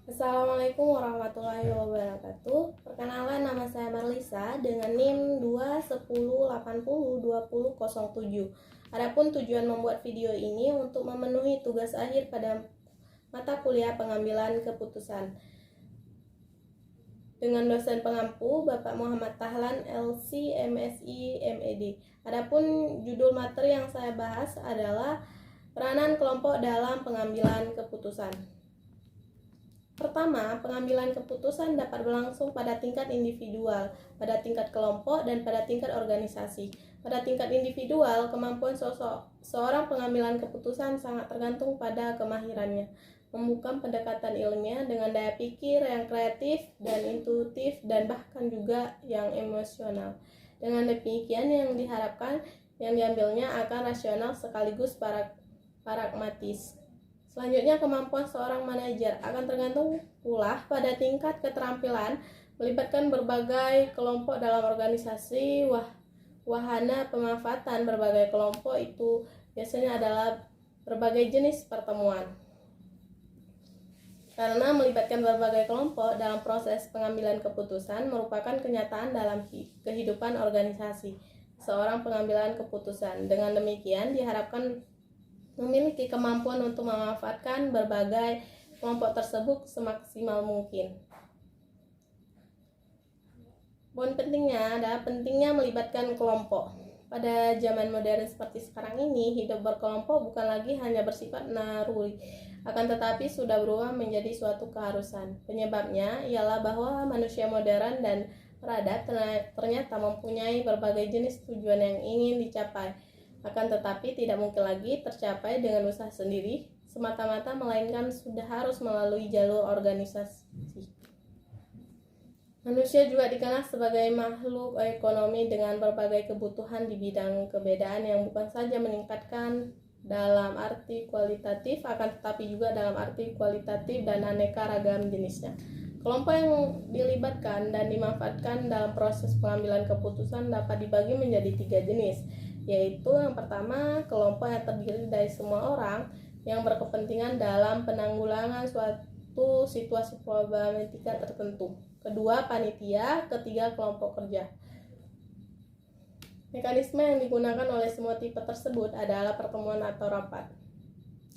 Assalamualaikum warahmatullahi wabarakatuh. Perkenalan, nama saya Marlisa dengan NIM 210802007. Adapun tujuan membuat video ini untuk memenuhi tugas akhir pada mata kuliah pengambilan keputusan dengan dosen pengampu Bapak Muhammad Tahlan, LC, MSI, MED. Adapun judul materi yang saya bahas adalah peranan kelompok dalam pengambilan keputusan. Pertama, pengambilan keputusan dapat berlangsung pada tingkat individual, pada tingkat kelompok, dan pada tingkat organisasi. Pada tingkat individual, kemampuan seorang pengambilan keputusan sangat tergantung pada kemahirannya, membuka pendekatan ilmiah dengan daya pikir yang kreatif dan intuitif dan bahkan juga yang emosional. Dengan demikian yang diharapkan yang diambilnya akan rasional sekaligus pragmatis. Selanjutnya, kemampuan seorang manajer akan tergantung pula pada tingkat keterampilan melibatkan berbagai kelompok dalam organisasi. Wahana pemanfaatan berbagai kelompok itu biasanya adalah berbagai jenis pertemuan. Karena melibatkan berbagai kelompok dalam proses pengambilan keputusan merupakan kenyataan dalam kehidupan organisasi seorang pengambilan keputusan. Dengan demikian diharapkan memiliki kemampuan untuk memanfaatkan berbagai kelompok tersebut semaksimal mungkin. Poin pentingnya adalah pentingnya melibatkan kelompok. Pada zaman modern seperti sekarang ini, hidup berkelompok bukan lagi hanya bersifat naluri, akan tetapi sudah berubah menjadi suatu keharusan. Penyebabnya ialah bahwa manusia modern dan beradab ternyata mempunyai berbagai jenis tujuan yang ingin dicapai. Akan tetapi tidak mungkin lagi tercapai dengan usaha sendiri semata-mata, melainkan sudah harus melalui jalur organisasi. Manusia juga dikenal sebagai makhluk ekonomi dengan berbagai kebutuhan di bidang kebedaan yang bukan saja meningkatkan dalam arti kualitatif, akan tetapi juga dalam arti kualitatif dan aneka ragam jenisnya. Kelompok yang dilibatkan dan dimanfaatkan dalam proses pengambilan keputusan dapat dibagi menjadi 3 jenis, yaitu yang pertama, kelompok yang terdiri dari semua orang yang berkepentingan dalam penanggulangan suatu situasi problematika tertentu. Kedua, panitia. Ketiga, kelompok kerja. Mekanisme yang digunakan oleh semua tipe tersebut adalah pertemuan atau rapat.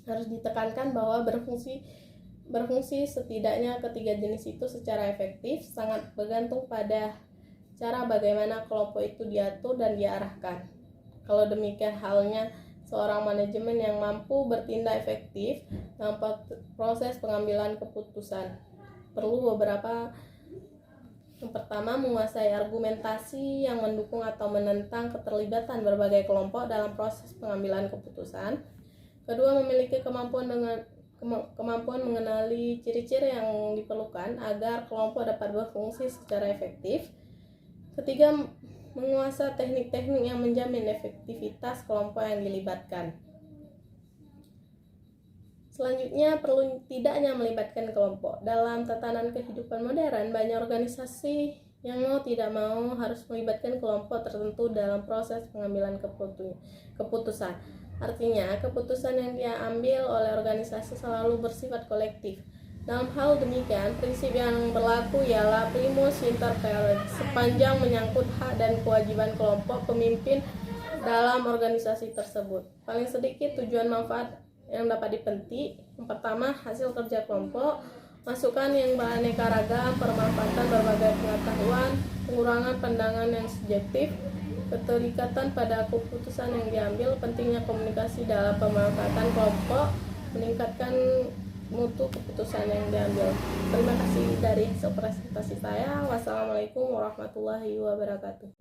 Harus ditekankan bahwa berfungsi setidaknya ketiga jenis itu secara efektif sangat bergantung pada cara bagaimana kelompok itu diatur dan diarahkan. Kalau demikian halnya, seorang manajemen yang mampu bertindak efektif dalam proses pengambilan keputusan perlu beberapa. Yang pertama, menguasai argumentasi yang mendukung atau menentang keterlibatan berbagai kelompok dalam proses pengambilan keputusan. Kedua, memiliki kemampuan mengenali ciri-ciri yang diperlukan agar kelompok dapat berfungsi secara efektif. Ketiga, menguasai teknik-teknik yang menjamin efektivitas kelompok yang dilibatkan. Selanjutnya, perlu tidaknya melibatkan kelompok. Dalam tatanan kehidupan modern, banyak organisasi yang mau tidak mau harus melibatkan kelompok tertentu dalam proses pengambilan keputusan. Artinya, keputusan yang diambil oleh organisasi selalu bersifat kolektif. Dalam hal demikian, prinsip yang berlaku ialah primus inter pares, sepanjang menyangkut hak dan kewajiban kelompok pemimpin dalam organisasi tersebut. Paling sedikit tujuan manfaat yang dapat dipetik. Yang pertama, hasil kerja kelompok, masukan yang beraneka ragam, permanfaatan berbagai pengetahuan, pengurangan pandangan yang subjektif, keterikatan pada keputusan yang diambil, pentingnya komunikasi dalam pemanfaatan kelompok, meningkatkan mutu keputusan yang diambil. Terima kasih dari hasil presentasi saya. Wassalamualaikum warahmatullahi wabarakatuh.